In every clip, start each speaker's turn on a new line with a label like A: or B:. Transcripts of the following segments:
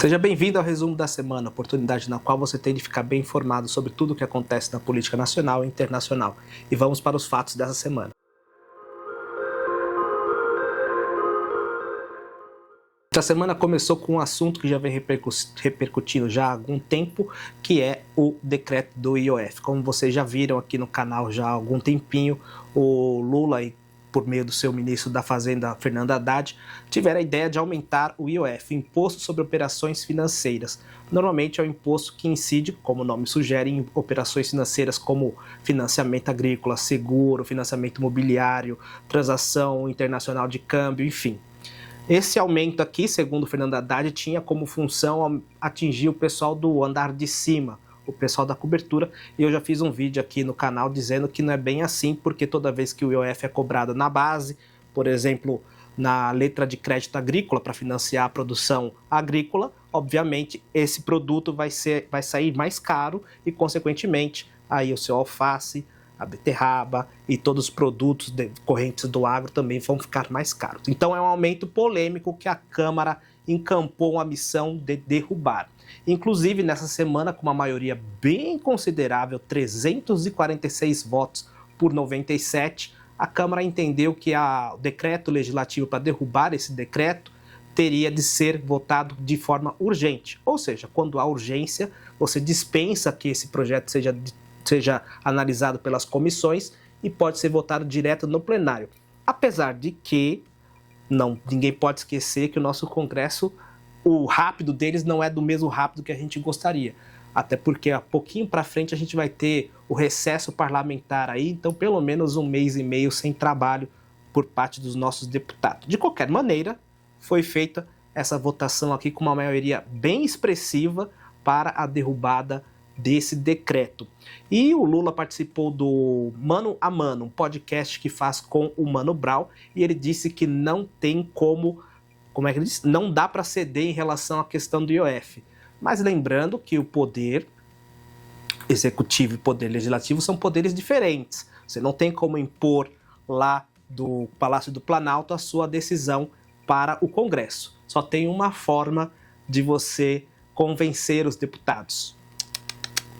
A: Seja bem-vindo ao resumo da semana, oportunidade na qual você tem de ficar bem informado sobre tudo o que acontece na política nacional e internacional. E vamos para os fatos dessa semana. Essa semana começou com um assunto que já vem repercutindo já há algum tempo, que é o decreto do IOF. Como vocês já viram aqui no canal já há algum tempinho, o Lula por meio do seu ministro da Fazenda, Fernando Haddad, tiveram a ideia de aumentar o IOF, Imposto sobre Operações Financeiras. Normalmente é um imposto que incide, como o nome sugere, em operações financeiras como financiamento agrícola, seguro, financiamento imobiliário, transação internacional de câmbio, enfim. Esse aumento aqui, segundo Fernando Haddad, tinha como função atingir o pessoal do andar de cima, o pessoal da cobertura, e eu já fiz um vídeo aqui no canal dizendo que não é bem assim, porque toda vez que o IOF é cobrado na base, por exemplo, na letra de crédito agrícola para financiar a produção agrícola, obviamente esse produto vai sair mais caro e, consequentemente, aí o seu alface, a beterraba e todos os produtos decorrentes do agro também vão ficar mais caros. Então é um aumento polêmico que a Câmara encampou uma missão de derrubar. Inclusive, nessa semana, com uma maioria bem considerável, 346 votos por 97, a Câmara entendeu que o decreto legislativo para derrubar esse decreto teria de ser votado de forma urgente. Ou seja, quando há urgência, você dispensa que esse projeto seja analisado pelas comissões e pode ser votado direto no plenário. Apesar de que ninguém pode esquecer que o nosso Congresso, o rápido deles não é do mesmo rápido que a gente gostaria. Até porque a pouquinho para frente a gente vai ter o recesso parlamentar aí, então pelo menos 1 mês e meio sem trabalho por parte dos nossos deputados. De qualquer maneira, foi feita essa votação aqui com uma maioria bem expressiva para a derrubada desse decreto. E o Lula participou do Mano a Mano, um podcast que faz com o Mano Brown, e ele disse que não tem como é que ele disse? Não dá para ceder em relação à questão do IOF. Mas lembrando que o poder executivo e o poder legislativo são poderes diferentes. Você não tem como impor lá do Palácio do Planalto a sua decisão para o Congresso. Só tem uma forma de você convencer os deputados: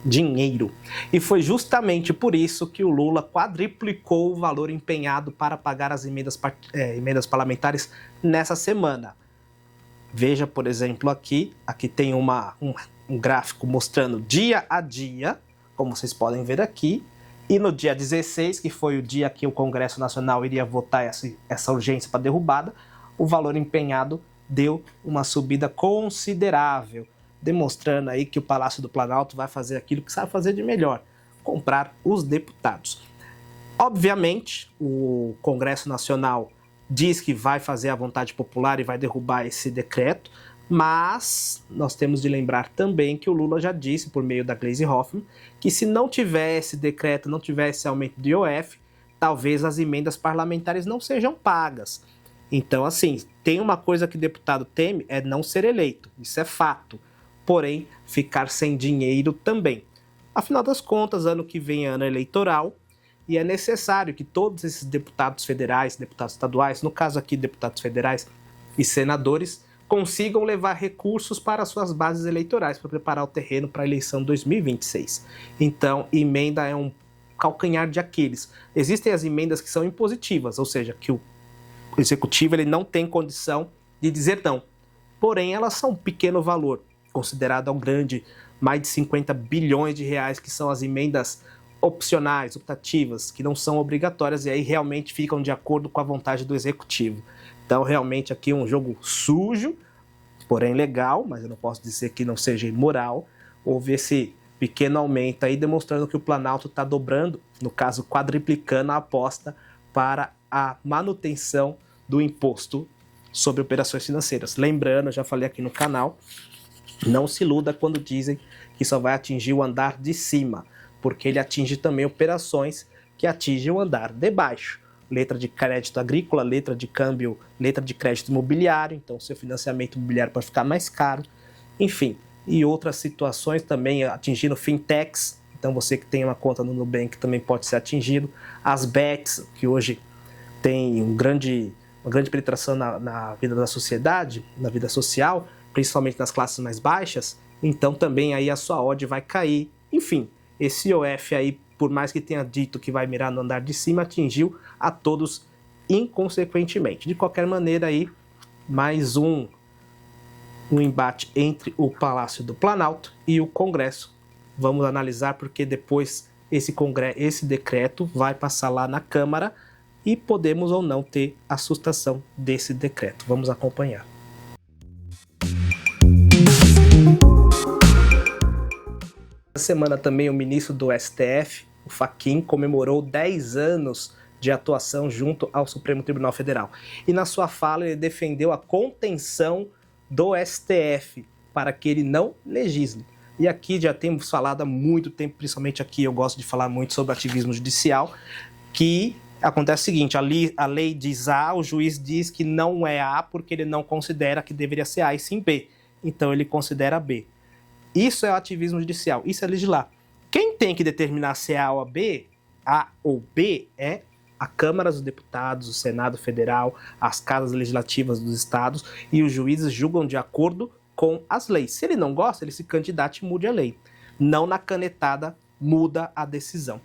A: dinheiro. E foi justamente por isso que o Lula quadriplicou o valor empenhado para pagar as emendas parlamentares nessa semana. Veja, por exemplo, aqui tem um gráfico mostrando dia a dia, como vocês podem ver aqui, e no dia 16, que foi o dia que o Congresso Nacional iria votar essa urgência para derrubada, o valor empenhado deu uma subida considerável, demonstrando aí que o Palácio do Planalto vai fazer aquilo que sabe fazer de melhor: comprar os deputados. Obviamente, o Congresso Nacional diz que vai fazer a vontade popular e vai derrubar esse decreto, mas nós temos de lembrar também que o Lula já disse, por meio da Gleisi Hoffmann, que se não tiver esse decreto, não tiver esse aumento do IOF, talvez as emendas parlamentares não sejam pagas. Então, assim, tem uma coisa que o deputado teme, é não ser eleito, isso é fato. Porém, ficar sem dinheiro também. Afinal das contas, ano que vem é ano eleitoral e é necessário que todos esses deputados federais, deputados estaduais, no caso aqui deputados federais e senadores, consigam levar recursos para suas bases eleitorais, para preparar o terreno para a eleição 2026. Então, emenda é um calcanhar de Aquiles. Existem as emendas que são impositivas, ou seja, que o executivo ele não tem condição de dizer não. Porém, elas são um pequeno valor, considerado ao grande, mais de 50 bilhões de reais, que são as emendas opcionais, optativas, que não são obrigatórias e aí realmente ficam de acordo com a vontade do executivo. Então, realmente aqui é um jogo sujo, porém legal, mas eu não posso dizer que não seja imoral. Houve esse pequeno aumento aí, demonstrando que o Planalto está dobrando, no caso quadriplicando a aposta para a manutenção do imposto sobre operações financeiras. Lembrando, eu já falei aqui no canal, não se iluda quando dizem que só vai atingir o andar de cima, porque ele atinge também operações que atingem o andar de baixo. Letra de crédito agrícola, letra de câmbio, letra de crédito imobiliário, então seu financiamento imobiliário pode ficar mais caro, enfim. E outras situações também atingindo fintechs, então você que tem uma conta no Nubank também pode ser atingido. As bets, que hoje tem uma grande penetração na vida da sociedade, na vida social, principalmente nas classes mais baixas, então também aí a sua odd vai cair. Enfim, esse IOF aí, por mais que tenha dito que vai mirar no andar de cima, atingiu a todos inconsequentemente. De qualquer maneira aí, mais um embate entre o Palácio do Planalto e o Congresso. Vamos analisar porque depois esse decreto vai passar lá na Câmara e podemos ou não ter a sustação desse decreto. Vamos acompanhar. Essa semana também o ministro do STF, o Fachin, comemorou 10 anos de atuação junto ao Supremo Tribunal Federal. E na sua fala ele defendeu a contenção do STF para que ele não legisle. E aqui já temos falado há muito tempo, principalmente aqui eu gosto de falar muito sobre ativismo judicial, que acontece o seguinte, a lei diz A, o juiz diz que não é A porque ele não considera que deveria ser A e sim B. Então ele considera B. Isso é o ativismo judicial, isso é legislar. Quem tem que determinar se é A ou B, A ou B, é a Câmara dos Deputados, o Senado Federal, as casas legislativas dos estados, e os juízes julgam de acordo com as leis. Se ele não gosta, ele se candidata e mude a lei. Não na canetada muda a decisão.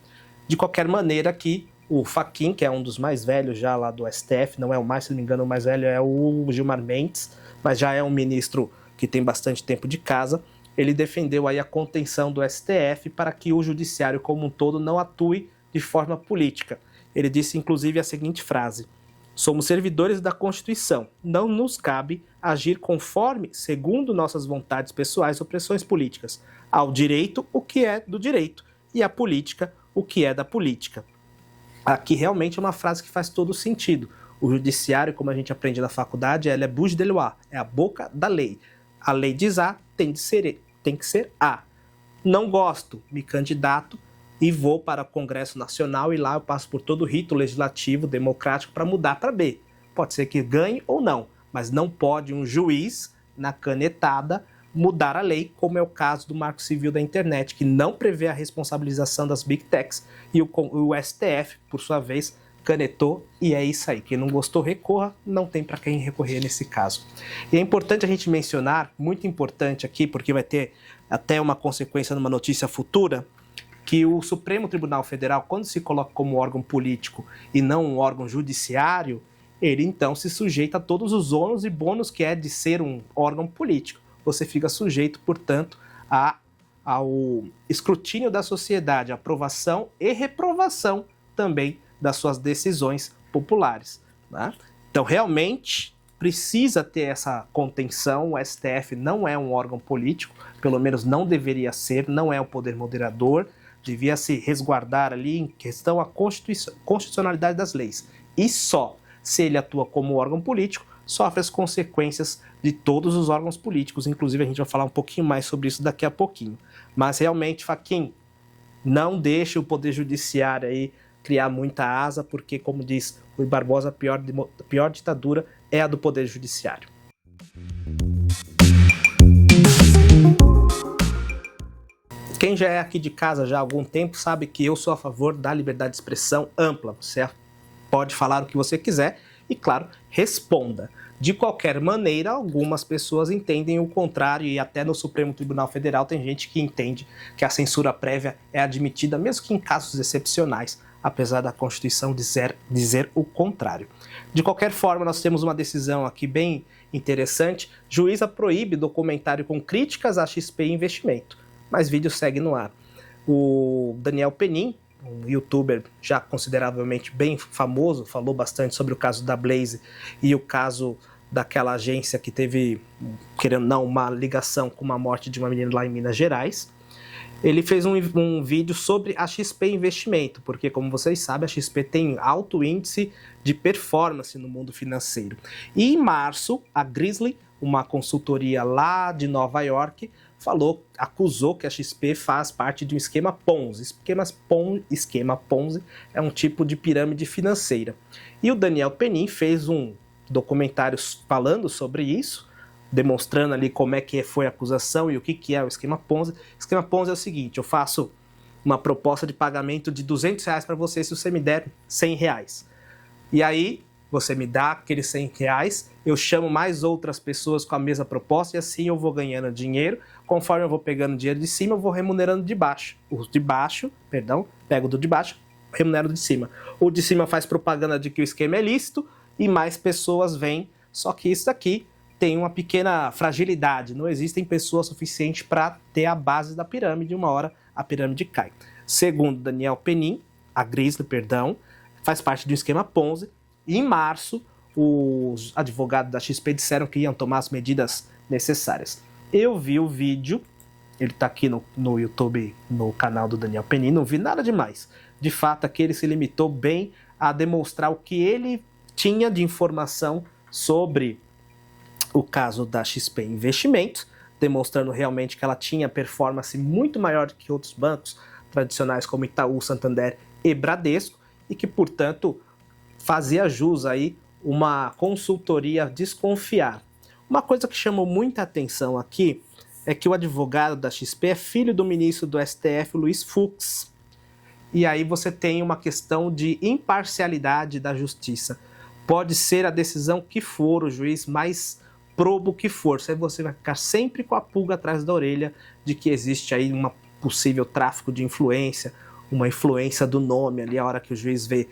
A: De qualquer maneira que o Fachin, que é um dos mais velhos já lá do STF, não é o mais, se não me engano, o mais velho é o Gilmar Mendes, mas já é um ministro que tem bastante tempo de casa, ele defendeu aí a contenção do STF para que o judiciário como um todo não atue de forma política. Ele disse inclusive a seguinte frase: somos servidores da Constituição, não nos cabe agir conforme, segundo nossas vontades pessoais ou pressões políticas. Ao direito, o que é do direito, e à política, o que é da política. Aqui realmente é uma frase que faz todo sentido. O judiciário, como a gente aprende na faculdade, ela é bouche de loi, é a boca da lei. A lei diz A, tem que ser A. Não gosto, me candidato e vou para o Congresso Nacional e lá eu passo por todo o rito legislativo democrático para mudar para B. Pode ser que ganhe ou não, mas não pode um juiz, na canetada, mudar a lei, como é o caso do Marco Civil da Internet, que não prevê a responsabilização das Big Techs, e o STF, por sua vez, canetou, e é isso aí. Quem não gostou, recorra, não tem para quem recorrer nesse caso. E é importante a gente mencionar, muito importante aqui, porque vai ter até uma consequência numa notícia futura, que o Supremo Tribunal Federal, quando se coloca como órgão político e não um órgão judiciário, ele então se sujeita a todos os ônus e bônus que é de ser um órgão político. Você fica sujeito, portanto, ao escrutínio da sociedade, aprovação e reprovação também das suas decisões populares, né? Então, realmente, precisa ter essa contenção. O STF não é um órgão político, pelo menos não deveria ser, não é o poder moderador, devia se resguardar ali em questão à constitucionalidade das leis. E só se ele atua como órgão político, sofre as consequências de todos os órgãos políticos. Inclusive, a gente vai falar um pouquinho mais sobre isso daqui a pouquinho. Mas, realmente, Fachin, não deixe o Poder Judiciário aí criar muita asa, porque, como diz Rui Barbosa, a pior ditadura é a do Poder Judiciário. Quem já é aqui de casa já há algum tempo sabe que eu sou a favor da liberdade de expressão ampla. Você pode falar o que você quiser e, claro, responda. De qualquer maneira, algumas pessoas entendem o contrário e até no Supremo Tribunal Federal tem gente que entende que a censura prévia é admitida, mesmo que em casos excepcionais, apesar da Constituição dizer o contrário. De qualquer forma, nós temos uma decisão aqui bem interessante. Juíza proíbe documentário com críticas à XP Investimento, mas vídeo segue no ar. O Daniel Penin, um youtuber já consideravelmente bem famoso, falou bastante sobre o caso da Blaze e o caso daquela agência que teve, querendo ou não, uma ligação com uma morte de uma menina lá em Minas Gerais. Ele fez um vídeo sobre a XP Investimento, porque, como vocês sabem, a XP tem alto índice de performance no mundo financeiro. E em março, a Grizzly, uma consultoria lá de Nova York, acusou que a XP faz parte de um esquema Ponzi. Esquema Ponzi é um tipo de pirâmide financeira. E o Daniel Penin fez um documentário falando sobre isso, demonstrando ali como é que foi a acusação e o que é o esquema Ponzi. O esquema Ponzi é o seguinte: eu faço uma proposta de pagamento de R$200 para você se você me der R$100. E aí você me dá aqueles R$100, eu chamo mais outras pessoas com a mesma proposta e assim eu vou ganhando dinheiro. Conforme eu vou pegando dinheiro de cima, eu vou remunerando de baixo. Pego do de baixo, remunero de cima. O de cima faz propaganda de que o esquema é lícito e mais pessoas vêm. Só que isso aqui tem uma pequena fragilidade. Não existem pessoas suficientes para ter a base da pirâmide. Uma hora a pirâmide cai. Segundo Daniel Penin, a Grizzly, faz parte de um esquema Ponzi. E em março, os advogados da XP disseram que iam tomar as medidas necessárias. Eu vi o vídeo, ele está aqui no YouTube, no canal do Daniel Penin, não vi nada demais. De fato, aqui ele se limitou bem a demonstrar o que ele tinha de informação sobre o caso da XP Investimentos, demonstrando realmente que ela tinha performance muito maior do que outros bancos tradicionais como Itaú, Santander e Bradesco, e que, portanto, fazia jus aí uma consultoria desconfiar. Uma coisa que chamou muita atenção aqui é que o advogado da XP é filho do ministro do STF, Luiz Fux. E aí você tem uma questão de imparcialidade da justiça. Pode ser a decisão que for, o juiz mais probo que for, você vai ficar sempre com a pulga atrás da orelha de que existe aí um possível tráfico de influência, uma influência do nome ali, a hora que o juiz vê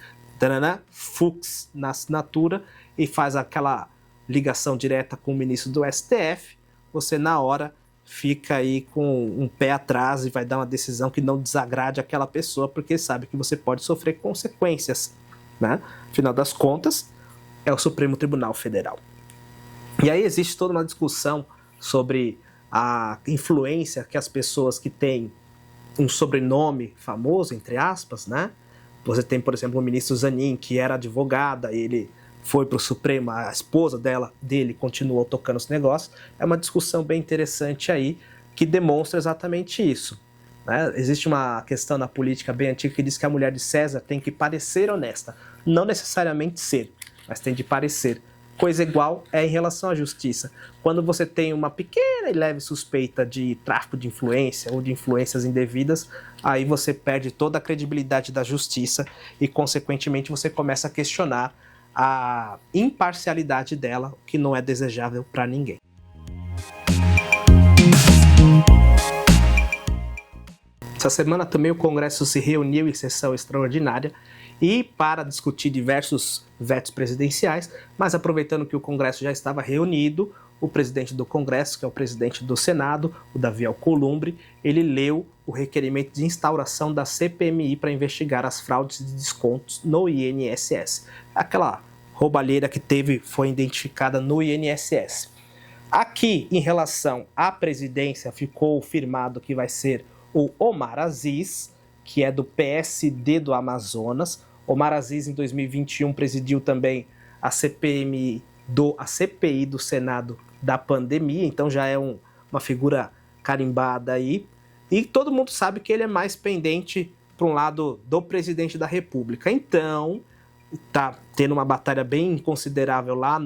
A: Fux na assinatura e faz aquela ligação direta com o ministro do STF, você na hora fica aí com um pé atrás e vai dar uma decisão que não desagrade aquela pessoa, porque sabe que você pode sofrer consequências, né? Afinal das contas, é o Supremo Tribunal Federal. E aí existe toda uma discussão sobre a influência que as pessoas que têm um sobrenome famoso, entre aspas, né? Você tem, por exemplo, o ministro Zanin, que era advogada, ele foi para o Supremo, a esposa dele continuou tocando os negócios. É uma discussão bem interessante aí, que demonstra exatamente isso, né? Existe uma questão na política bem antiga que diz que a mulher de César tem que parecer honesta. Não necessariamente ser, mas tem de parecer. Coisa igual é em relação à justiça. Quando você tem uma pequena e leve suspeita de tráfico de influência ou de influências indevidas, aí você perde toda a credibilidade da justiça e, consequentemente, você começa a questionar a imparcialidade dela, o que não é desejável para ninguém. Essa semana também o Congresso se reuniu em sessão extraordinária e para discutir diversos vetos presidenciais, mas aproveitando que o Congresso já estava reunido, o presidente do Congresso, que é o presidente do Senado, o Davi Alcolumbre, ele leu o requerimento de instauração da CPMI para investigar as fraudes de descontos no INSS. Aquela roubalheira que foi identificada no INSS. Aqui, em relação à presidência, ficou firmado que vai ser o Omar Aziz, que é do PSD do Amazonas. Omar Aziz, em 2021, presidiu também a CPI do Senado da pandemia, então já é uma figura carimbada aí. E todo mundo sabe que ele é mais pendente para um lado do presidente da República. Então, está tendo uma batalha bem considerável lá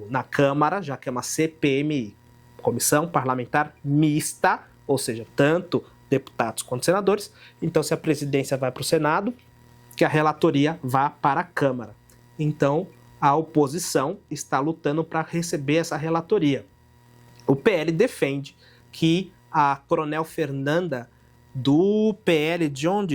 A: na Câmara, já que é uma CPMI, Comissão Parlamentar Mista, ou seja, tanto deputados quanto senadores. Então, se a presidência vai para o Senado, que a relatoria vá para a Câmara. Então, a oposição está lutando para receber essa relatoria. O PL defende que a Coronel Fernanda, do PL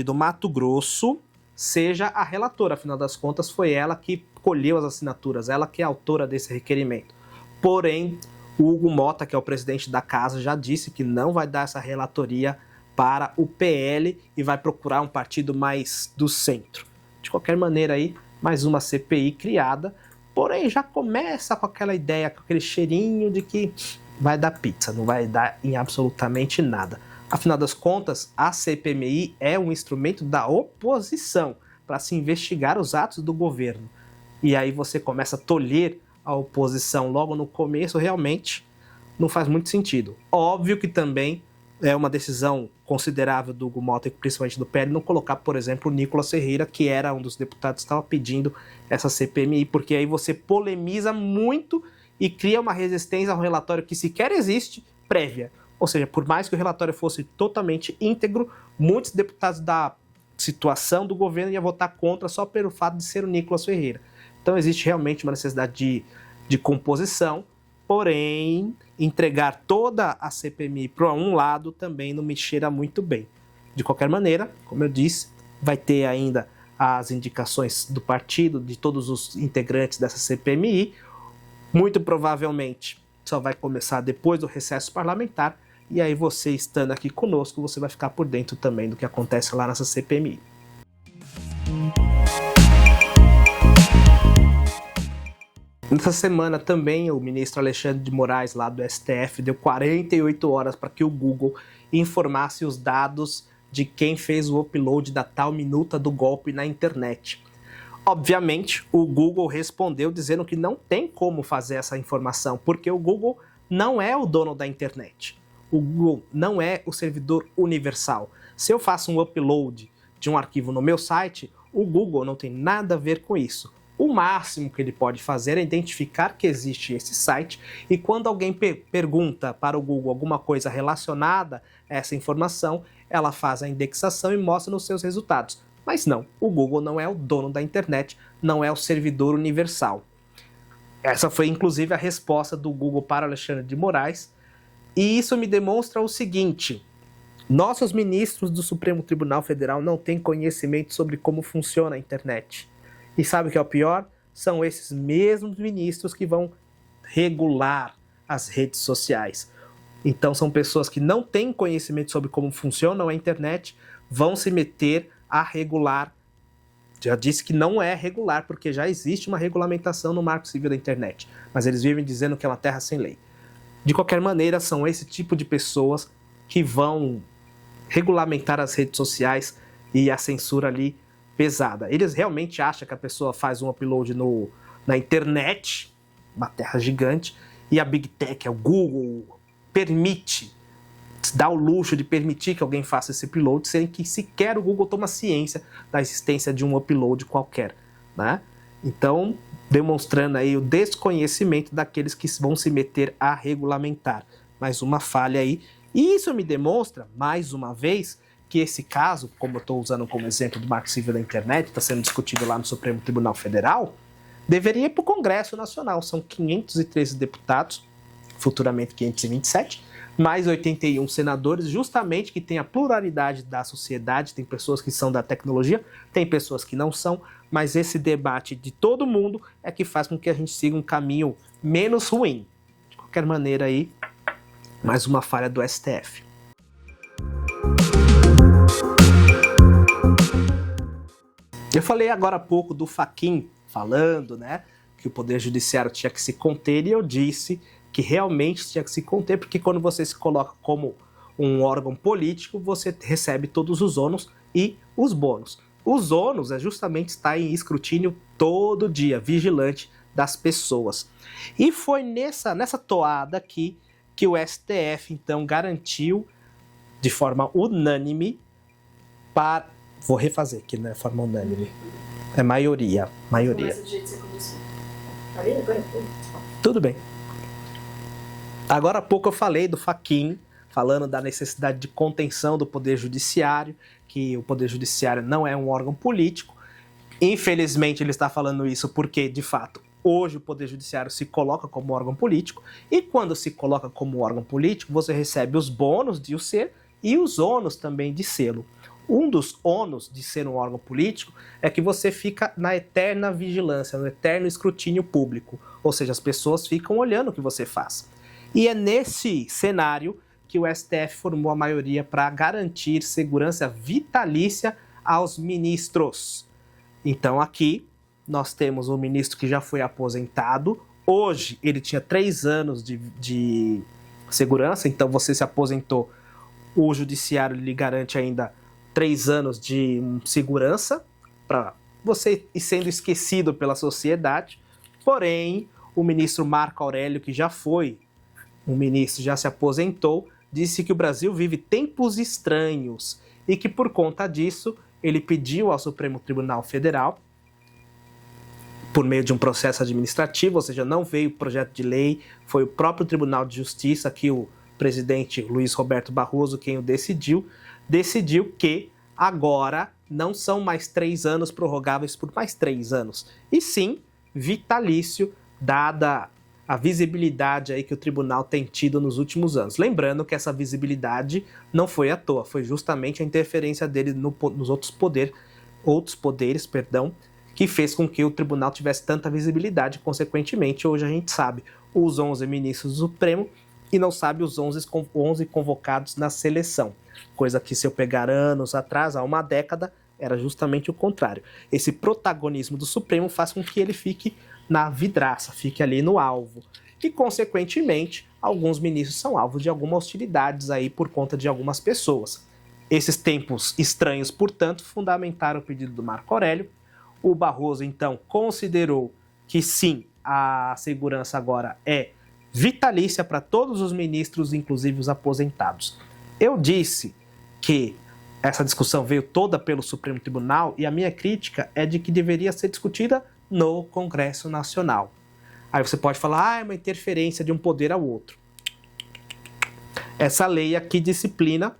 A: do Mato Grosso, seja a relatora. Afinal das contas, foi ela que colheu as assinaturas, ela que é a autora desse requerimento. Porém, o Hugo Mota, que é o presidente da casa, já disse que não vai dar essa relatoria para o PL e vai procurar um partido mais do centro. De qualquer maneira, aí, mais uma CPI criada, porém já começa com aquela ideia, com aquele cheirinho de que vai dar pizza, não vai dar em absolutamente nada. Afinal das contas, a CPMI é um instrumento da oposição para se investigar os atos do governo. E aí você começa a tolher a oposição logo no começo, realmente não faz muito sentido. Óbvio que também é uma decisão considerável do Hugo Mota, principalmente do PL, não colocar, por exemplo, o Nicolas Ferreira, que era um dos deputados que estava pedindo essa CPMI, porque aí você polemiza muito e cria uma resistência ao relatório que sequer existe prévia. Ou seja, por mais que o relatório fosse totalmente íntegro, muitos deputados da situação do governo iam votar contra só pelo fato de ser o Nicolas Ferreira. Então existe realmente uma necessidade de composição, porém entregar toda a CPMI para um lado também não me cheira muito bem. De qualquer maneira, como eu disse, vai ter ainda as indicações do partido, de todos os integrantes dessa CPMI, muito provavelmente só vai começar depois do recesso parlamentar, e aí você estando aqui conosco, você vai ficar por dentro também do que acontece lá nessa CPMI. Nessa semana também o ministro Alexandre de Moraes, lá do STF, deu 48 horas para que o Google informasse os dados de quem fez o upload da tal minuta do golpe na internet. Obviamente, o Google respondeu dizendo que não tem como fazer essa informação, porque o Google não é o dono da internet. O Google não é o servidor universal. Se eu faço um upload de um arquivo no meu site, o Google não tem nada a ver com isso. O máximo que ele pode fazer é identificar que existe esse site e quando alguém pergunta para o Google alguma coisa relacionada a essa informação, ela faz a indexação e mostra nos seus resultados. Mas não, o Google não é o dono da internet, não é o servidor universal. Essa foi inclusive a resposta do Google para Alexandre de Moraes. E isso me demonstra o seguinte: nossos ministros do Supremo Tribunal Federal não têm conhecimento sobre como funciona a internet. E sabe o que é o pior? São esses mesmos ministros que vão regular as redes sociais. Então são pessoas que não têm conhecimento sobre como funciona a internet, vão se meter a regular. Já disse que não é regular, porque já existe uma regulamentação no Marco Civil da internet. Mas eles vivem dizendo que é uma terra sem lei. De qualquer maneira, são esse tipo de pessoas que vão regulamentar as redes sociais e a censura ali pesada. Eles realmente acham que a pessoa faz um upload na internet, uma terra gigante, e a Big Tech, o Google, permite, dá o luxo de permitir que alguém faça esse upload, sem que sequer o Google toma ciência da existência de um upload qualquer, né? Então, demonstrando aí o desconhecimento daqueles que vão se meter a regulamentar. Mais uma falha aí. E isso me demonstra, mais uma vez, que esse caso, como eu estou usando como exemplo do Marco Civil da internet, está sendo discutido lá no Supremo Tribunal Federal, deveria ir para o Congresso Nacional. São 513 deputados, futuramente 527, mais 81 senadores, justamente que tem a pluralidade da sociedade, tem pessoas que são da tecnologia, tem pessoas que não são, mas esse debate de todo mundo é que faz com que a gente siga um caminho menos ruim. De qualquer maneira aí, mais uma falha do STF. Eu falei agora há pouco do Fachin falando, né, que o Poder Judiciário tinha que se conter, e eu disse que realmente tinha que se conter, porque quando você se coloca como um órgão político, você recebe todos os ônus e os bônus. Os ônus é justamente estar em escrutínio todo dia, vigilante das pessoas. E foi nessa toada aqui que o STF, então, garantiu de forma unânime para... Vou refazer, que não é forma unânime. É maioria.
B: Começa do jeito que você começou. Tá vendo? Agora foi.
A: Tudo bem. Agora há pouco eu falei do Fachin, falando da necessidade de contenção do Poder Judiciário, que o Poder Judiciário não é um órgão político. Infelizmente ele está falando isso porque, de fato, hoje o Poder Judiciário se coloca como órgão político, e quando se coloca como órgão político, você recebe os bônus de o ser e os ônus também de sê-lo. Um dos ônus de ser um órgão político é que você fica na eterna vigilância, no eterno escrutínio público, ou seja, as pessoas ficam olhando o que você faz. E é nesse cenário que o STF formou a maioria para garantir segurança vitalícia aos ministros. Então aqui nós temos um ministro que já foi aposentado, hoje ele tinha 3 anos de segurança, então você se aposentou, o judiciário lhe garante ainda 3 anos de segurança para você ir sendo esquecido pela sociedade. Porém, o ministro Marco Aurélio, que já foi um ministro, já se aposentou, disse que o Brasil vive tempos estranhos e que por conta disso ele pediu ao Supremo Tribunal Federal, por meio de um processo administrativo, ou seja, não veio projeto de lei, foi o próprio Tribunal de Justiça, que o presidente Luiz Roberto Barroso quem o decidiu que agora não são mais 3 anos prorrogáveis por mais 3 anos, e sim vitalício, dada a visibilidade aí que o tribunal tem tido nos últimos anos. Lembrando que essa visibilidade não foi à toa, foi justamente a interferência dele nos outros poderes, que fez com que o tribunal tivesse tanta visibilidade. Consequentemente, hoje a gente sabe os 11 ministros do Supremo e não sabe os 11 convocados na seleção. Coisa que, se eu pegar anos atrás, há uma década, era justamente o contrário. Esse protagonismo do Supremo faz com que ele fique na vidraça, fique ali no alvo. E, consequentemente, alguns ministros são alvo de algumas hostilidades aí por conta de algumas pessoas. Esses tempos estranhos, portanto, fundamentaram o pedido do Marco Aurélio. O Barroso, então, considerou que sim, a segurança agora é vitalícia para todos os ministros, inclusive os aposentados. Eu disse que essa discussão veio toda pelo Supremo Tribunal e a minha crítica é de que deveria ser discutida no Congresso Nacional. Aí você pode falar, é uma interferência de um poder ao outro. Essa lei aqui disciplina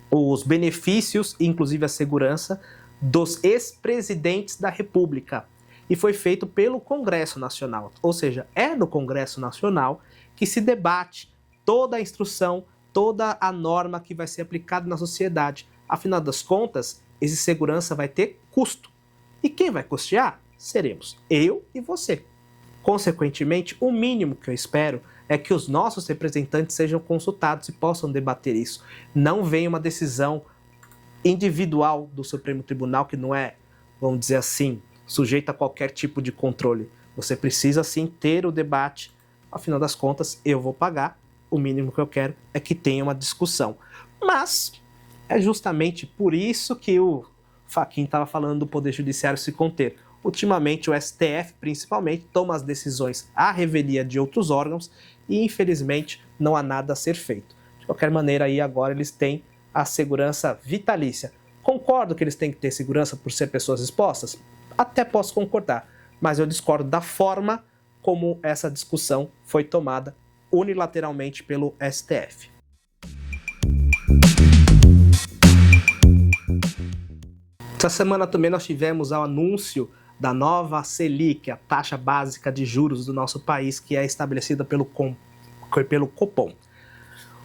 A: os benefícios, inclusive a segurança, dos ex-presidentes da República. E foi feito pelo Congresso Nacional. Ou seja, é no Congresso Nacional que se debate toda a instrução, toda a norma que vai ser aplicada na sociedade. Afinal das contas, esse segurança vai ter custo. E quem vai custear? Seremos eu e você. Consequentemente, o mínimo que eu espero é que os nossos representantes sejam consultados e possam debater isso. Não venha uma decisão individual do Supremo Tribunal que não é, vamos dizer assim, sujeita a qualquer tipo de controle. Você precisa sim ter o debate. Afinal das contas, eu vou pagar. O mínimo que eu quero é que tenha uma discussão. Mas é justamente por isso que o Fachin estava falando do Poder Judiciário se conter. Ultimamente, o STF, principalmente, toma as decisões à revelia de outros órgãos e, infelizmente, não há nada a ser feito. De qualquer maneira, aí agora eles têm a segurança vitalícia. Concordo que eles têm que ter segurança por ser pessoas expostas? Até posso concordar, mas eu discordo da forma como essa discussão foi tomada unilateralmente pelo STF. Essa semana também nós tivemos o anúncio da nova Selic, a taxa básica de juros do nosso país, que é estabelecida pelo Copom.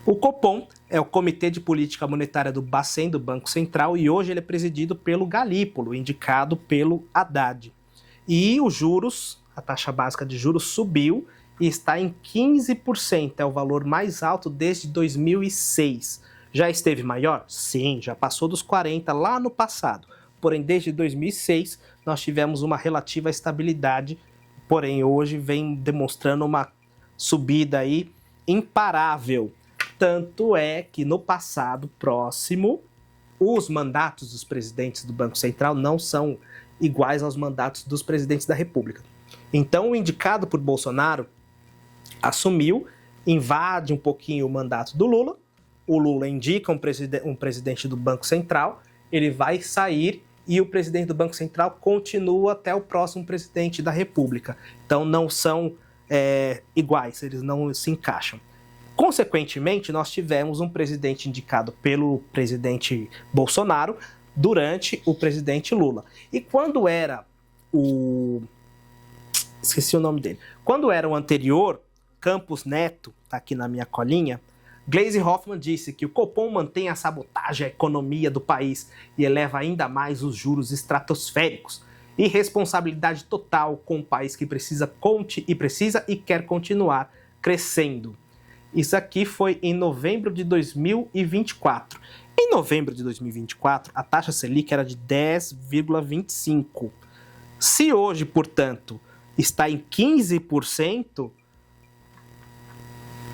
A: O Copom é o Comitê de Política Monetária do Bacen, do Banco Central, e hoje ele é presidido pelo Galípolo, indicado pelo Haddad. E os juros, a taxa básica de juros subiu e está em 15%, é o valor mais alto desde 2006. Já esteve maior? Sim, já passou dos 40% lá no passado. Porém, desde 2006, nós tivemos uma relativa estabilidade, porém hoje vem demonstrando uma subida aí imparável. Tanto é que no passado próximo, os mandatos dos presidentes do Banco Central não são iguais aos mandatos dos presidentes da República. Então, o indicado por Bolsonaro assumiu, invade um pouquinho o mandato do Lula, o Lula indica um presidente do Banco Central, ele vai sair e o presidente do Banco Central continua até o próximo presidente da República. Então, não são iguais, eles não se encaixam. Consequentemente, nós tivemos um presidente indicado pelo presidente Bolsonaro durante o presidente Lula. E quando era esqueci o nome dele. Quando era o anterior, Campos Neto, tá aqui na minha colinha, Gleisi Hoffmann disse que o Copom mantém a sabotagem à economia do país e eleva ainda mais os juros estratosféricos. Irresponsabilidade total com um país que precisa e quer continuar crescendo. Isso aqui foi em novembro de 2024. Em novembro de 2024, a taxa Selic era de 10,25%. Se hoje, portanto, está em 15%,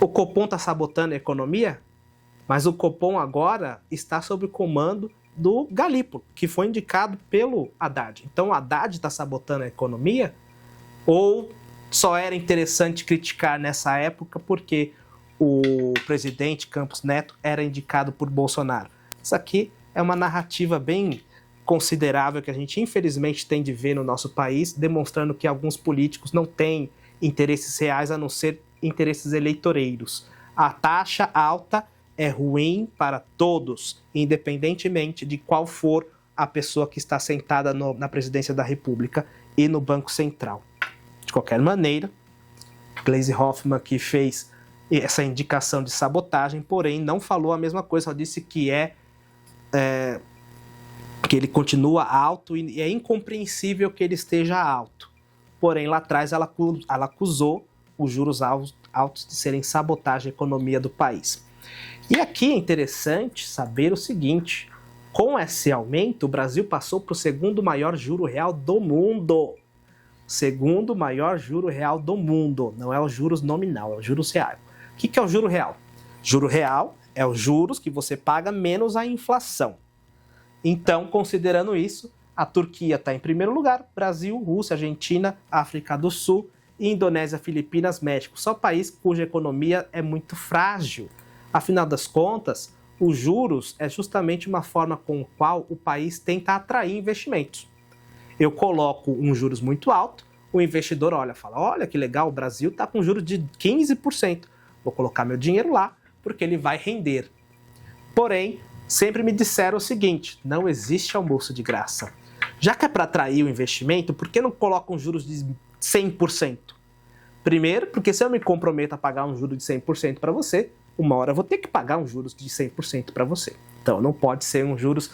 A: o Copom está sabotando a economia, mas o Copom agora está sob o comando do Galípolo, que foi indicado pelo Haddad. Então o Haddad está sabotando a economia? Ou só era interessante criticar nessa época porque o presidente Campos Neto era indicado por Bolsonaro? Isso aqui é uma narrativa bem considerável que a gente infelizmente tem de ver no nosso país, demonstrando que alguns políticos não têm interesses reais a não ser interesses eleitoreiros. A taxa alta é ruim para todos, independentemente de qual for a pessoa que está sentada na presidência da República e no Banco Central. De qualquer maneira, Gleisi Hoffmann que fez essa indicação de sabotagem, porém não falou a mesma coisa, só disse que que ele continua alto e é incompreensível que ele esteja alto. Porém, lá atrás ela acusou os juros altos de serem sabotagem à economia do país. E aqui é interessante saber o seguinte: com esse aumento, o Brasil passou para o segundo maior juro real do mundo. Segundo maior juro real do mundo. Não é o juros nominal, é o juros real. O que é o juro real? Juro real é os juros que você paga menos a inflação. Então, considerando isso, a Turquia está em primeiro lugar, Brasil, Rússia, Argentina, África do Sul, Indonésia, Filipinas, México. Só país cuja economia é muito frágil. Afinal das contas, os juros é justamente uma forma com a qual o país tenta atrair investimentos. Eu coloco um juros muito alto, o investidor fala, olha que legal, o Brasil está com juros de 15%. Vou colocar meu dinheiro lá, porque ele vai render. Porém, sempre me disseram o seguinte: não existe almoço de graça. Já que é para atrair o investimento, por que não colocam juros de 100%? Primeiro, porque se eu me comprometo a pagar um juro de 100% para você, uma hora eu vou ter que pagar um juros de 100% para você. Então não pode ser um juros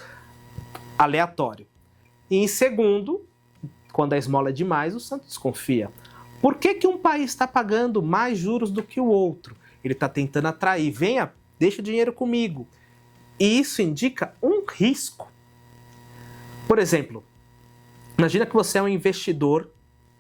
A: aleatório. E em segundo, quando a esmola é demais, o santo desconfia. Por que um país está pagando mais juros do que o outro? Ele está tentando atrair, venha, deixa o dinheiro comigo. E isso indica um risco. Por exemplo, imagina que você é um investidor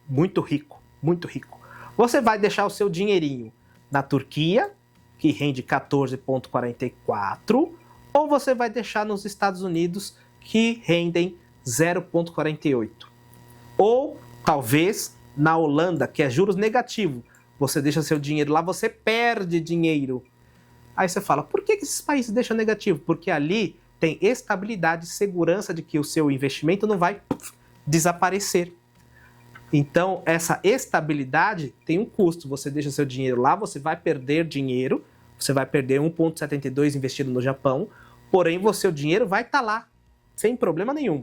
A: muito rico, muito rico. Você vai deixar o seu dinheirinho na Turquia, que rende 14,44, ou você vai deixar nos Estados Unidos, que rendem 0,48. Ou talvez na Holanda, que é juros negativo. Você deixa seu dinheiro lá, você perde dinheiro. Aí você fala, por que esses países deixam negativo? Porque ali tem estabilidade e segurança de que o seu investimento não vai desaparecer. Então, essa estabilidade tem um custo. Você deixa seu dinheiro lá, você vai perder dinheiro, você vai perder 1,72 investido no Japão, porém, o seu dinheiro vai estar lá, sem problema nenhum.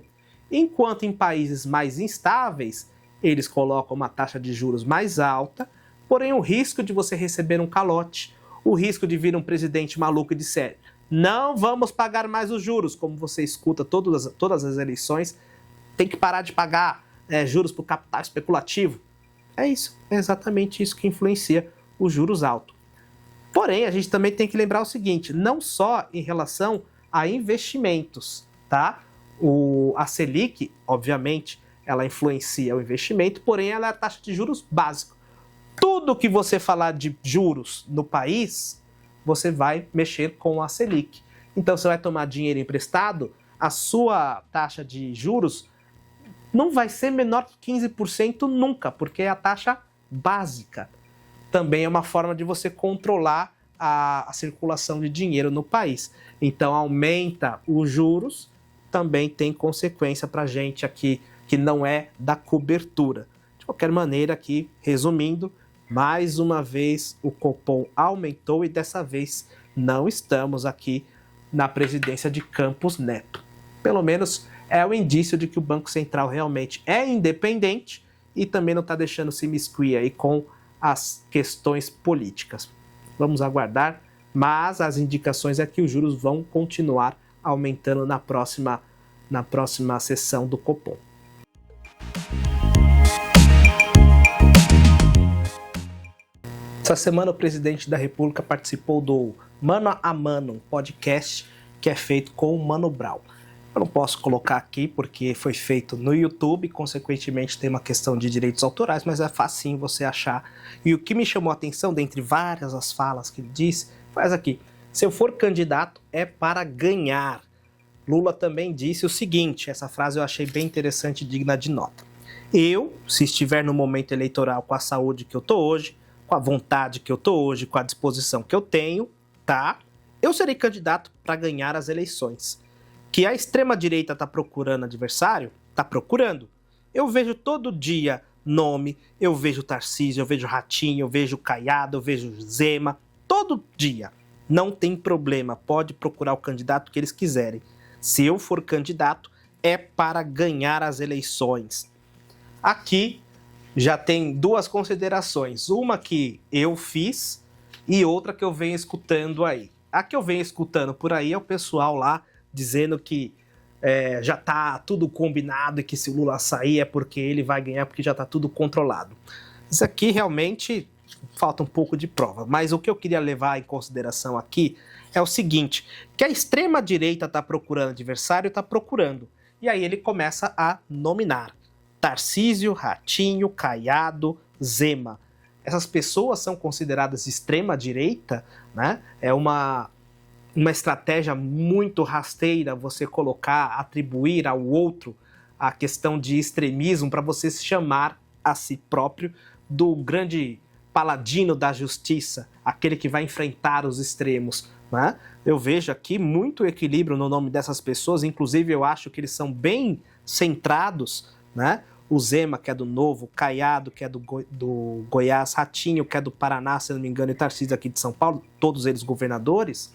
A: Enquanto em países mais instáveis, eles colocam uma taxa de juros mais alta, porém o risco de você receber um calote, o risco de vir um presidente maluco e disser, não vamos pagar mais os juros, como você escuta todas as eleições, tem que parar de pagar juros para o capital especulativo. É isso, é exatamente isso que influencia os juros altos. Porém, a gente também tem que lembrar o seguinte, não só em relação a investimentos, tá? A Selic, obviamente, ela influencia o investimento, porém ela é a taxa de juros básica. Tudo que você falar de juros no país, você vai mexer com a Selic. Então, você vai tomar dinheiro emprestado, a sua taxa de juros não vai ser menor que 15% nunca, porque é a taxa básica. Também é uma forma de você controlar a circulação de dinheiro no país. Então, aumenta os juros, também tem consequência para a gente aqui, que não é da cobertura. De qualquer maneira, aqui, resumindo, mais uma vez o Copom aumentou e dessa vez não estamos aqui na presidência de Campos Neto. Pelo menos é o indício de que o Banco Central realmente é independente e também não está deixando se imiscuir aí com as questões políticas. Vamos aguardar, mas as indicações é que os juros vão continuar aumentando na próxima sessão do Copom. Essa semana o presidente da República participou do Mano a Mano, um podcast que é feito com o Mano Brown. Eu não posso colocar aqui porque foi feito no YouTube, consequentemente tem uma questão de direitos autorais, mas é facinho você achar. E o que me chamou a atenção, dentre várias as falas que ele disse, foi essa aqui. Se eu for candidato, é para ganhar. Lula também disse o seguinte, essa frase eu achei bem interessante e digna de nota. Eu, se estiver no momento eleitoral com a saúde que eu tô hoje, com a vontade que eu tô hoje, com a disposição que eu tenho, tá? Eu serei candidato para ganhar as eleições. Que a extrema-direita está procurando adversário? Está procurando. Eu vejo todo dia nome, eu vejo Tarcísio, eu vejo Ratinho, eu vejo Caiado, eu vejo Zema, todo dia. Não tem problema, pode procurar o candidato que eles quiserem. Se eu for candidato, é para ganhar as eleições. Aqui, já tem duas considerações. Uma que eu fiz e outra que eu venho escutando aí. A que eu venho escutando por aí é o pessoal lá dizendo que já está tudo combinado e que se o Lula sair é porque ele vai ganhar, porque já está tudo controlado. Isso aqui realmente falta um pouco de prova. Mas o que eu queria levar em consideração aqui é o seguinte, que a extrema-direita está procurando adversário, está procurando. E aí ele começa a nominar Tarcísio, Ratinho, Caiado, Zema. Essas pessoas são consideradas extrema-direita, né? É uma estratégia muito rasteira você colocar, atribuir ao outro a questão de extremismo para você se chamar a si próprio do grande paladino da justiça, aquele que vai enfrentar os extremos, né? Eu vejo aqui muito equilíbrio no nome dessas pessoas, inclusive eu acho que eles são bem centrados, né? O Zema, que é do Novo, Caiado, que é do Goiás, Ratinho, que é do Paraná, se não me engano, e Tarcísio aqui de São Paulo, todos eles governadores,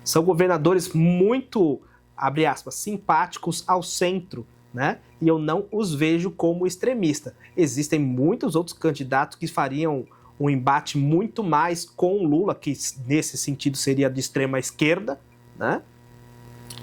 A: são governadores muito, abre aspas, simpáticos ao centro, né? E eu não os vejo como extremista. Existem muitos outros candidatos que fariam um embate muito mais com o Lula, que nesse sentido seria de extrema esquerda, né?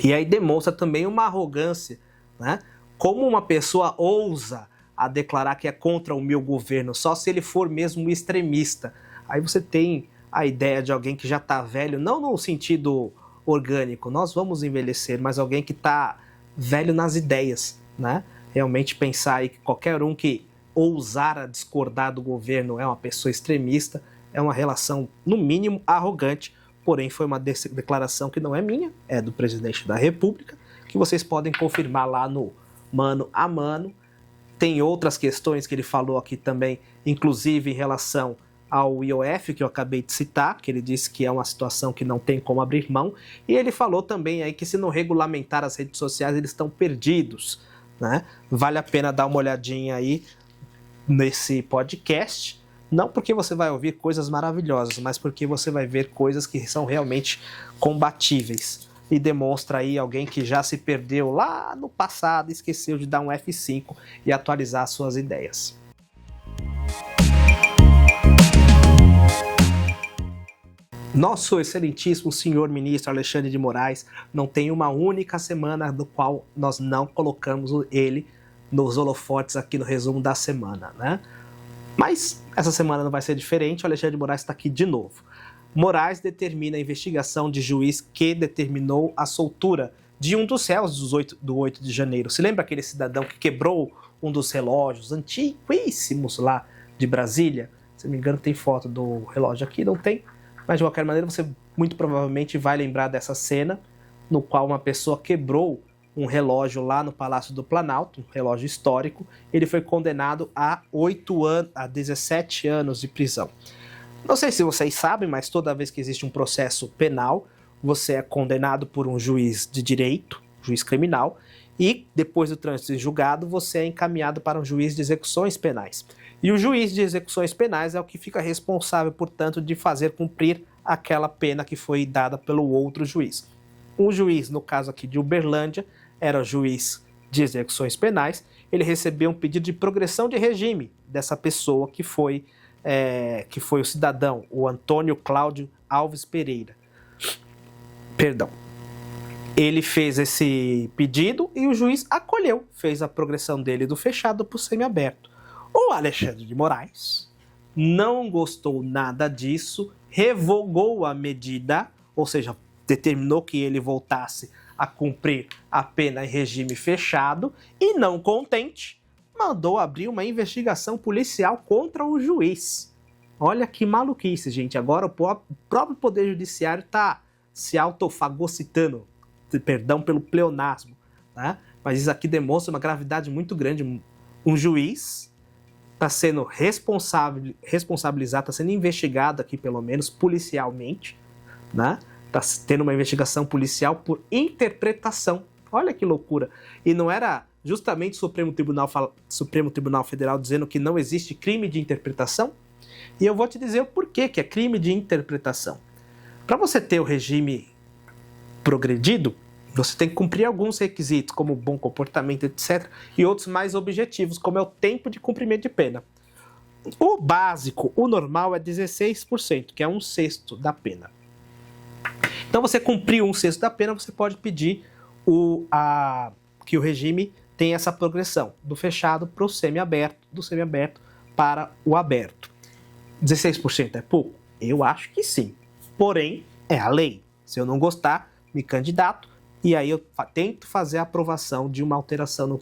A: E aí demonstra também uma arrogância, né? Como uma pessoa ousa a declarar que é contra o meu governo, só se ele for mesmo extremista. Aí você tem a ideia de alguém que já está velho, não no sentido orgânico, nós vamos envelhecer, mas alguém que está velho nas ideias, né? Realmente pensar aí que qualquer um que ousar a discordar do governo é uma pessoa extremista, é uma relação, no mínimo, arrogante, porém foi uma declaração que não é minha, é do presidente da República, que vocês podem confirmar lá no Mano a Mano. Tem outras questões que ele falou aqui também, inclusive em relação ao IOF, que eu acabei de citar, que ele disse que é uma situação que não tem como abrir mão, e ele falou também aí que se não regulamentar as redes sociais, eles estão perdidos, né? Vale a pena dar uma olhadinha aí nesse podcast, não porque você vai ouvir coisas maravilhosas, mas porque você vai ver coisas que são realmente combatíveis. E demonstra aí alguém que já se perdeu lá no passado, esqueceu de dar um F5 e atualizar suas ideias. Nosso excelentíssimo senhor ministro Alexandre de Moraes não tem uma única semana no qual nós não colocamos ele nos holofotes aqui no resumo da semana, né? Mas essa semana não vai ser diferente, o Alexandre de Moraes está aqui de novo. Moraes determina a investigação de juiz que determinou a soltura de um dos réus do 8 de janeiro. Se lembra aquele cidadão que quebrou um dos relógios antiquíssimos lá de Brasília? Se não me engano tem foto do relógio aqui, não tem? Mas de qualquer maneira você muito provavelmente vai lembrar dessa cena no qual uma pessoa quebrou um relógio lá no Palácio do Planalto, um relógio histórico. Ele foi condenado a 17 anos de prisão. Não sei se vocês sabem, mas toda vez que existe um processo penal, você é condenado por um juiz de direito, juiz criminal, e depois do trânsito em julgado, você é encaminhado para um juiz de execuções penais. E o juiz de execuções penais é o que fica responsável, portanto, de fazer cumprir aquela pena que foi dada pelo outro juiz. Um juiz, no caso aqui de Uberlândia, era o juiz de execuções penais, ele recebeu um pedido de progressão de regime dessa pessoa que foi o cidadão, o Antônio Cláudio Alves Pereira. Perdão. Ele fez esse pedido e o juiz acolheu, fez a progressão dele do fechado para o semiaberto. O Alexandre de Moraes não gostou nada disso, revogou a medida, ou seja, determinou que ele voltasse a cumprir a pena em regime fechado e, não contente, mandou abrir uma investigação policial contra o juiz. Olha que maluquice, gente. Agora o próprio Poder Judiciário está se autofagocitando, perdão pelo pleonasmo, né? Mas isso aqui demonstra uma gravidade muito grande. Um juiz está sendo responsabilizado, está sendo investigado aqui, pelo menos policialmente, né? Está tendo uma investigação policial por interpretação. Olha que loucura. E não era justamente o Supremo Tribunal Federal dizendo que não existe crime de interpretação? E eu vou te dizer o porquê que é crime de interpretação. Para você ter o regime progredido, você tem que cumprir alguns requisitos, como bom comportamento, etc., e outros mais objetivos, como é o tempo de cumprimento de pena. O básico, o normal é 16%, que é 1/6 da pena. Então você cumpriu 1/6 da pena, você pode pedir que o regime tenha essa progressão, do fechado para o semiaberto, do semiaberto para o aberto. 16% é pouco? Eu acho que sim. Porém, é a lei. Se eu não gostar, me candidato e aí eu tento fazer a aprovação de uma alteração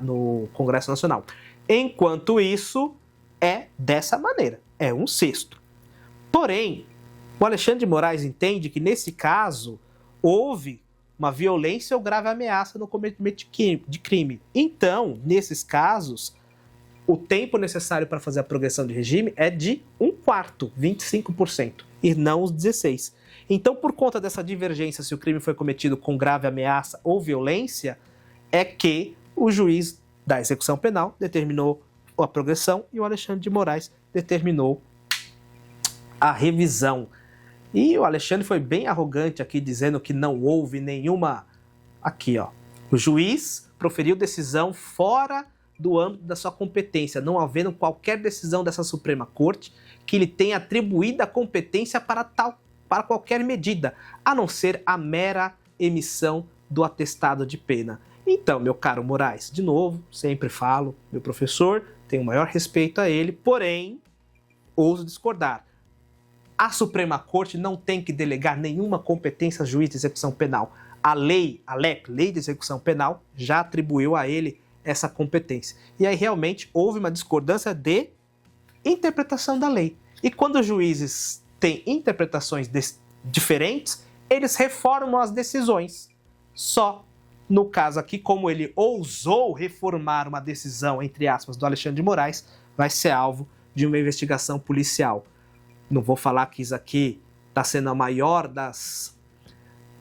A: no Congresso Nacional. Enquanto isso, é dessa maneira, é 1/6. Porém, o Alexandre de Moraes entende que nesse caso houve uma violência ou grave ameaça no cometimento de crime. Então, nesses casos, o tempo necessário para fazer a progressão de regime é de 1/4, 25%, e não os 16%. Então, por conta dessa divergência, se o crime foi cometido com grave ameaça ou violência, é que o juiz da execução penal determinou a progressão e o Alexandre de Moraes determinou a revisão. E o Alexandre foi bem arrogante aqui, dizendo que não houve nenhuma... Aqui, ó. O juiz proferiu decisão fora do âmbito da sua competência, não havendo qualquer decisão dessa Suprema Corte que lhe tenha atribuído a competência para qualquer medida, a não ser a mera emissão do atestado de pena. Então, meu caro Moraes, de novo, sempre falo, meu professor, tenho o maior respeito a ele, porém, ouso discordar. A Suprema Corte não tem que delegar nenhuma competência ao juiz de execução penal. A lei, a LEP, Lei de Execução Penal, já atribuiu a ele essa competência. E aí realmente houve uma discordância de interpretação da lei. E quando os juízes têm interpretações diferentes, eles reformam as decisões. Só no caso aqui, como ele ousou reformar uma decisão, entre aspas, do Alexandre de Moraes, vai ser alvo de uma investigação policial. Não vou falar que isso aqui está sendo a maior das...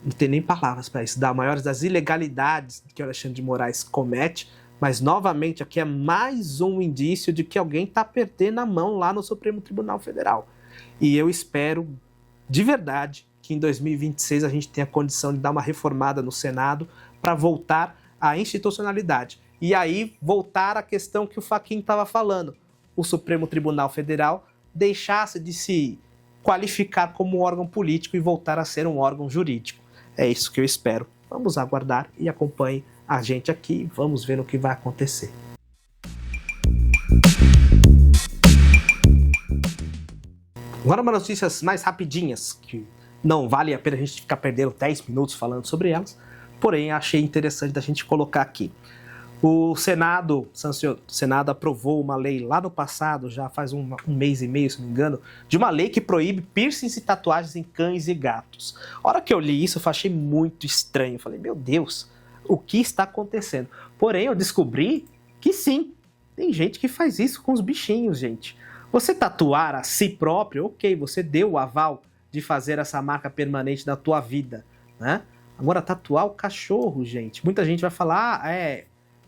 A: Não tem nem palavras para isso. Da maior das ilegalidades que o Alexandre de Moraes comete, mas novamente aqui é mais um indício de que alguém está perdendo a mão lá no Supremo Tribunal Federal. E eu espero, de verdade, que em 2026 a gente tenha condição de dar uma reformada no Senado para voltar à institucionalidade. E aí voltar à questão que o Fachin estava falando. O Supremo Tribunal Federal deixasse de se qualificar como órgão político e voltar a ser um órgão jurídico. É isso que eu espero. Vamos aguardar e acompanhe a gente aqui. Vamos ver o que vai acontecer. Agora umas notícias mais rapidinhas, que não vale a pena a gente ficar perdendo 10 minutos falando sobre elas, porém achei interessante da gente colocar aqui. O Senado aprovou uma lei lá no passado, já faz um mês e meio, se não me engano, de uma lei que proíbe piercings e tatuagens em cães e gatos. A hora que eu li isso, eu achei muito estranho. Eu falei, meu Deus, o que está acontecendo? Porém, eu descobri que sim, tem gente que faz isso com os bichinhos, gente. Você tatuar a si próprio, ok, você deu o aval de fazer essa marca permanente na tua vida, né? Agora, tatuar o cachorro, gente, muita gente vai falar,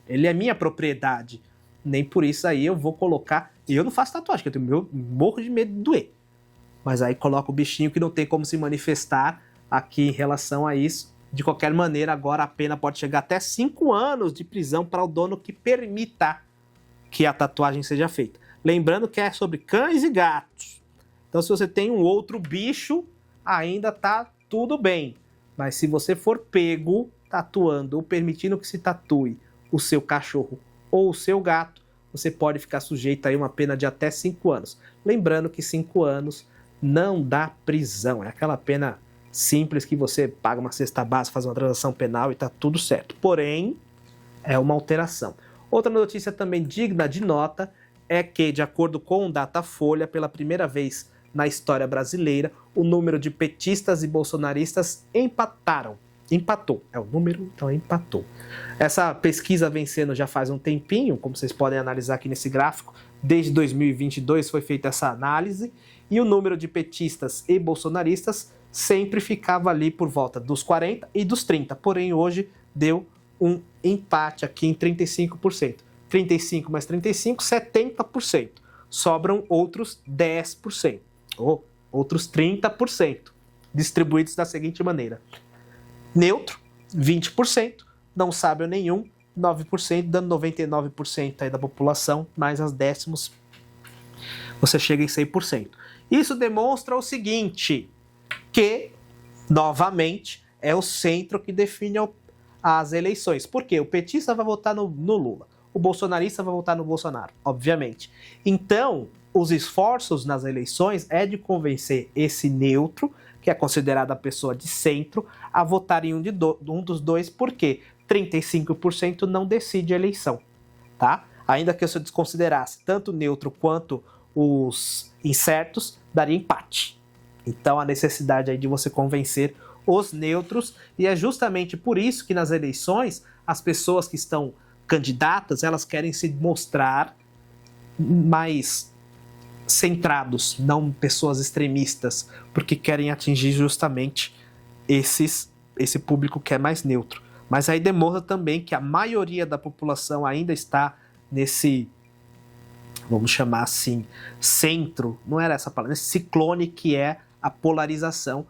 A: ele é minha propriedade. Nem por isso aí eu vou colocar... E eu não faço tatuagem, porque eu morro de medo de doer. Mas aí coloca o bichinho que não tem como se manifestar aqui em relação a isso. De qualquer maneira, agora a pena pode chegar até 5 anos de prisão para o dono que permita que a tatuagem seja feita. Lembrando que é sobre cães e gatos. Então, se você tem um outro bicho, ainda tá tudo bem. Mas se você for pego tatuando ou permitindo que se tatue o seu cachorro ou o seu gato, você pode ficar sujeito a uma pena de até 5 anos. Lembrando que 5 anos não dá prisão. É aquela pena simples que você paga uma cesta básica, faz uma transação penal e tá tudo certo. Porém, é uma alteração. Outra notícia também digna de nota é que, de acordo com o Datafolha, pela primeira vez na história brasileira, o número de petistas e bolsonaristas empatou. É o número, então empatou. Essa pesquisa vem sendo já faz um tempinho, como vocês podem analisar aqui nesse gráfico. Desde 2022 foi feita essa análise e o número de petistas e bolsonaristas sempre ficava ali por volta dos 40 e dos 30. Porém, hoje deu um empate aqui em 35%. 35 mais 35, 70%. Sobram outros 10%, ou outros 30%, distribuídos da seguinte maneira. Neutro, 20%, não sábio nenhum, 9%, dando 99% aí da população, mais as décimos você chega em 100%. Isso demonstra o seguinte, que, novamente, é o centro que define as eleições. Por quê? O petista vai votar no Lula, o bolsonarista vai votar no Bolsonaro, obviamente. Então, os esforços nas eleições é de convencer esse neutro, que é considerado a pessoa de centro, a votar em um dos dois, porque 35% não decide a eleição, tá? Ainda que eu desconsiderasse tanto o neutro quanto os incertos, daria empate. Então, a necessidade aí de você convencer os neutros, e é justamente por isso que nas eleições, as pessoas que estão candidatas, elas querem se mostrar mais centrados, não pessoas extremistas, porque querem atingir justamente esse público que é mais neutro. Mas aí demonstra também que a maioria da população ainda está nesse, vamos chamar assim, centro, não era essa palavra, nesse ciclone que é a polarização.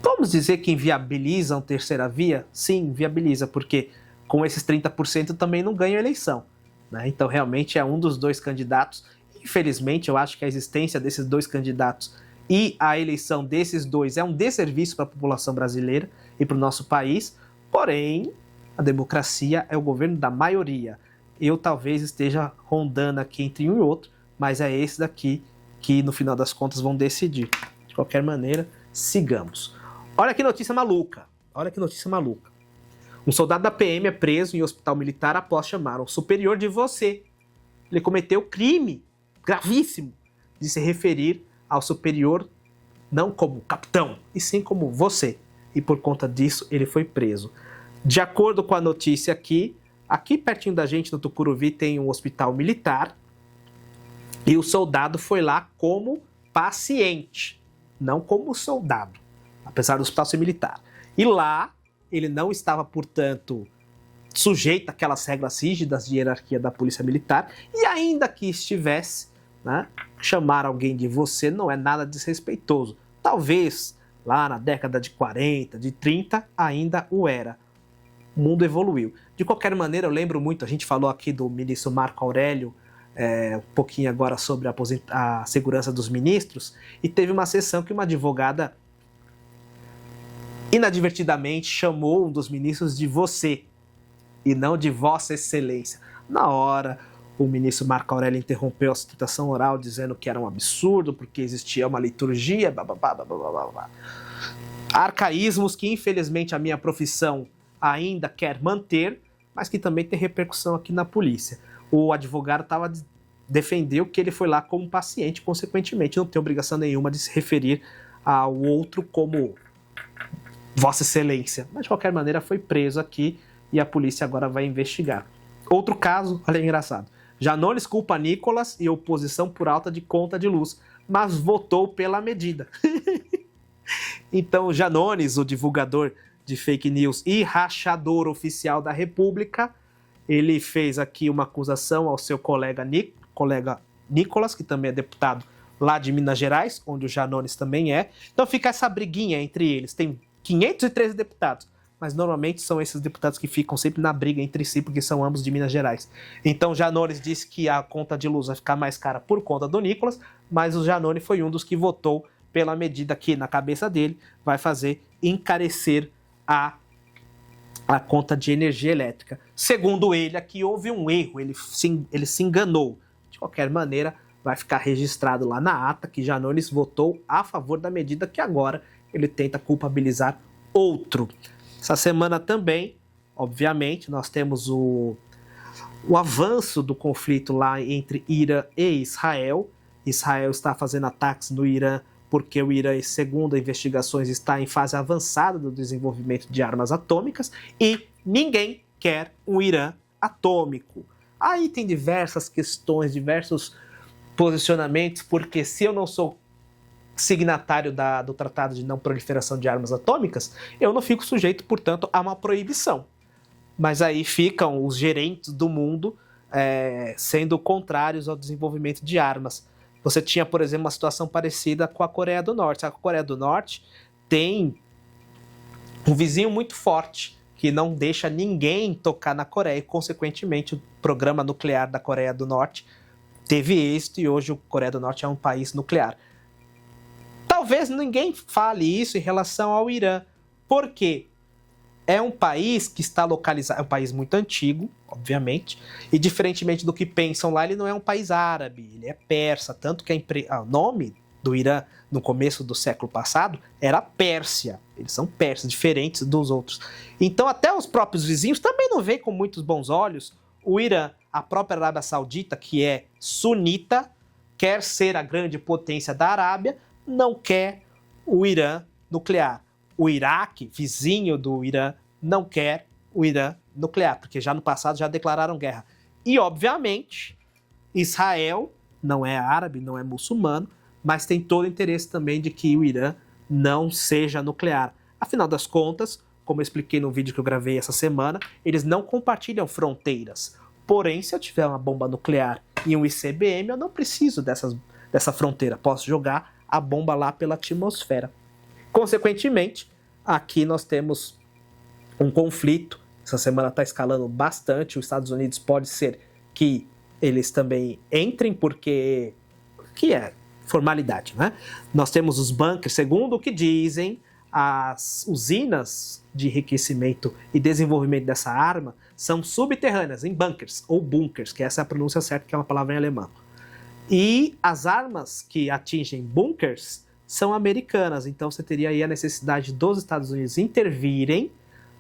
A: Vamos dizer que inviabiliza uma terceira via? Sim, viabiliza, porque com esses 30% também não ganha a eleição, né? Então realmente é um dos dois candidatos. Infelizmente, eu acho que a existência desses dois candidatos e a eleição desses dois é um desserviço para a população brasileira e para o nosso país. Porém, a democracia é o governo da maioria. Eu talvez esteja rondando aqui entre um e outro, mas é esse daqui que no final das contas vão decidir. De qualquer maneira, sigamos. Olha que notícia maluca. Olha que notícia maluca. Um soldado da PM é preso em hospital militar após chamar um superior de você. Ele cometeu crime gravíssimo de se referir ao superior não como capitão, e sim como você. E por conta disso, ele foi preso. De acordo com a notícia aqui pertinho da gente, no Tucuruvi, tem um hospital militar, e o soldado foi lá como paciente, não como soldado, apesar do hospital ser militar. E lá, ele não estava, portanto, sujeito àquelas regras rígidas de hierarquia da polícia militar, e ainda que estivesse, né, chamar alguém de você não é nada desrespeitoso. Talvez lá na década de 40, de 30, ainda o era. O mundo evoluiu. De qualquer maneira, eu lembro muito, a gente falou aqui do ministro Marco Aurélio, um pouquinho agora sobre a segurança dos ministros, e teve uma sessão que uma advogada inadvertidamente chamou um dos ministros de você, e não de Vossa Excelência. Na hora, o ministro Marco Aurélio interrompeu a sustentação oral dizendo que era um absurdo, porque existia uma liturgia, blá, blá, blá, blá, blá, blá. Arcaísmos que, infelizmente, a minha profissão ainda quer manter, mas que também tem repercussão aqui na polícia. O advogado defendeu que ele foi lá como paciente, consequentemente não tem obrigação nenhuma de se referir ao outro como Vossa Excelência. Mas, de qualquer maneira, foi preso aqui e a polícia agora vai investigar. Outro caso, olha, engraçado. Janones culpa Nicolas e oposição por alta de conta de luz, mas votou pela medida. Então, Janones, o divulgador de fake news e rachador oficial da República, ele fez aqui uma acusação ao seu colega Nicolas, que também é deputado lá de Minas Gerais, onde o Janones também é. Então fica essa briguinha entre eles. Tem 513 deputados, mas normalmente são esses deputados que ficam sempre na briga entre si, porque são ambos de Minas Gerais. Então Janones disse que a conta de luz vai ficar mais cara por conta do Nicolas, mas o Janones foi um dos que votou pela medida que, na cabeça dele, vai fazer encarecer a conta de energia elétrica. Segundo ele, aqui houve um erro, ele se enganou. De qualquer maneira, vai ficar registrado lá na ata que Janones votou a favor da medida, que agora ele tenta culpabilizar outro. Essa semana também, obviamente, nós temos o avanço do conflito lá entre Irã e Israel. Israel está fazendo ataques no Irã porque o Irã, segundo investigações, está em fase avançada do desenvolvimento de armas atômicas e ninguém quer um Irã atômico. Aí tem diversas questões, diversos posicionamentos, porque se eu não sou signatário do Tratado de Não Proliferação de Armas Atômicas, eu não fico sujeito, portanto, a uma proibição. Mas aí ficam os gerentes do mundo sendo contrários ao desenvolvimento de armas. Você tinha, por exemplo, uma situação parecida com a Coreia do Norte. A Coreia do Norte tem um vizinho muito forte que não deixa ninguém tocar na Coreia e, consequentemente, o programa nuclear da Coreia do Norte teve êxito e hoje a Coreia do Norte é um país nuclear. Talvez ninguém fale isso em relação ao Irã. Por quê? É um país que está localizado, é um país muito antigo, obviamente, e diferentemente do que pensam lá, ele não é um país árabe, ele é persa, tanto que o nome do Irã no começo do século passado era Pérsia. Eles são persas, diferentes dos outros. Então até os próprios vizinhos também não veem com muitos bons olhos o Irã. A própria Arábia Saudita, que é sunita, quer ser a grande potência da Arábia, não quer o Irã nuclear. O Iraque, vizinho do Irã, não quer o Irã nuclear, porque já no passado já declararam guerra. E, obviamente, Israel não é árabe, não é muçulmano, mas tem todo o interesse também de que o Irã não seja nuclear. Afinal das contas, como eu expliquei no vídeo que eu gravei essa semana, eles não compartilham fronteiras. Porém, se eu tiver uma bomba nuclear e um ICBM, eu não preciso dessa fronteira. Posso jogar a bomba lá pela atmosfera. Consequentemente, aqui nós temos um conflito. Essa semana está escalando bastante. Os Estados Unidos pode ser que eles também entrem, porque que é formalidade, né? Nós temos os bunkers, segundo o que dizem, as usinas de enriquecimento e desenvolvimento dessa arma são subterrâneas, em bunkers, ou bunkers, que essa é a pronúncia certa, que é uma palavra em alemão. E as armas que atingem bunkers são americanas, então você teria aí a necessidade dos Estados Unidos intervirem,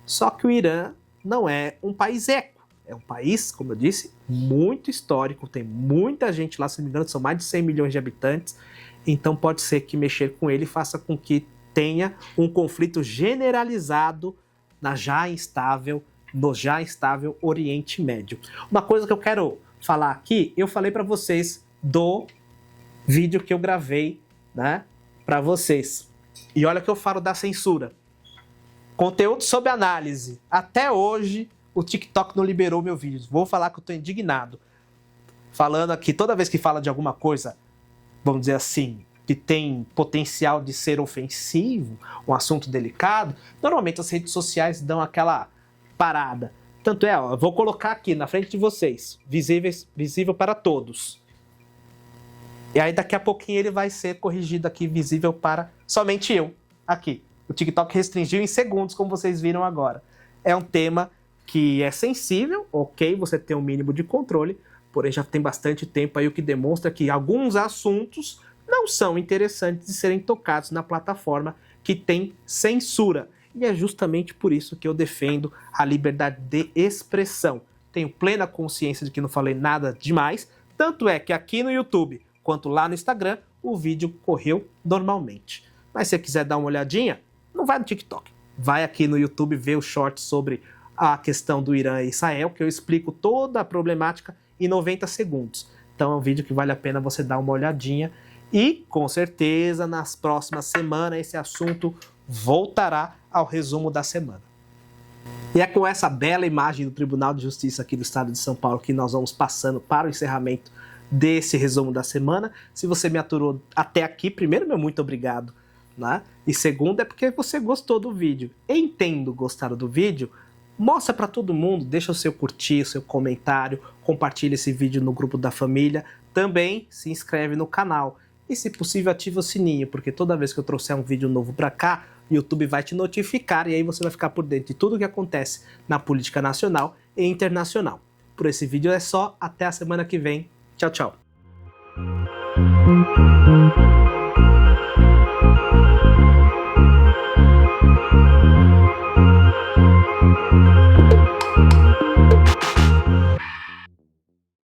A: só que o Irã não é um país eco, é um país, como eu disse, muito histórico, tem muita gente lá, se não me engano, são mais de 100 milhões de habitantes, então pode ser que mexer com ele faça com que tenha um conflito generalizado no já instável Oriente Médio. Uma coisa que eu quero falar aqui, eu falei para vocês do vídeo que eu gravei, né, para vocês. E olha que eu falo da censura. Conteúdo sob análise. Até hoje, o TikTok não liberou meu vídeo. Vou falar que eu tô indignado. Falando aqui, toda vez que fala de alguma coisa, vamos dizer assim, que tem potencial de ser ofensivo, um assunto delicado, normalmente as redes sociais dão aquela parada. Tanto é, ó, eu vou colocar aqui na frente de vocês, visível para todos. E aí daqui a pouquinho ele vai ser corrigido aqui, visível para somente eu, aqui. O TikTok restringiu em segundos, como vocês viram agora. É um tema que é sensível, ok, você tem um mínimo de controle, porém já tem bastante tempo aí, o que demonstra que alguns assuntos não são interessantes de serem tocados na plataforma que tem censura. E é justamente por isso que eu defendo a liberdade de expressão. Tenho plena consciência de que não falei nada demais, tanto é que aqui no YouTube, quanto lá no Instagram, o vídeo correu normalmente. Mas se você quiser dar uma olhadinha, não vai no TikTok. Vai aqui no YouTube ver o short sobre a questão do Irã e Israel, que eu explico toda a problemática em 90 segundos. Então é um vídeo que vale a pena você dar uma olhadinha. E, com certeza, nas próximas semanas, esse assunto voltará ao resumo da semana. E é com essa bela imagem do Tribunal de Justiça aqui do Estado de São Paulo que nós vamos passando para o encerramento desse resumo da semana. Se você me aturou até aqui, primeiro, meu muito obrigado, né? E segundo, é porque você gostou do vídeo. Entendo gostar do vídeo, mostra para todo mundo, deixa o seu curtir, o seu comentário, compartilha esse vídeo no grupo da família, também se inscreve no canal. E, se possível, ativa o sininho, porque toda vez que eu trouxer um vídeo novo para cá, o YouTube vai te notificar e aí você vai ficar por dentro de tudo que acontece na política nacional e internacional. Por esse vídeo é só, até a semana que vem. Tchau, tchau.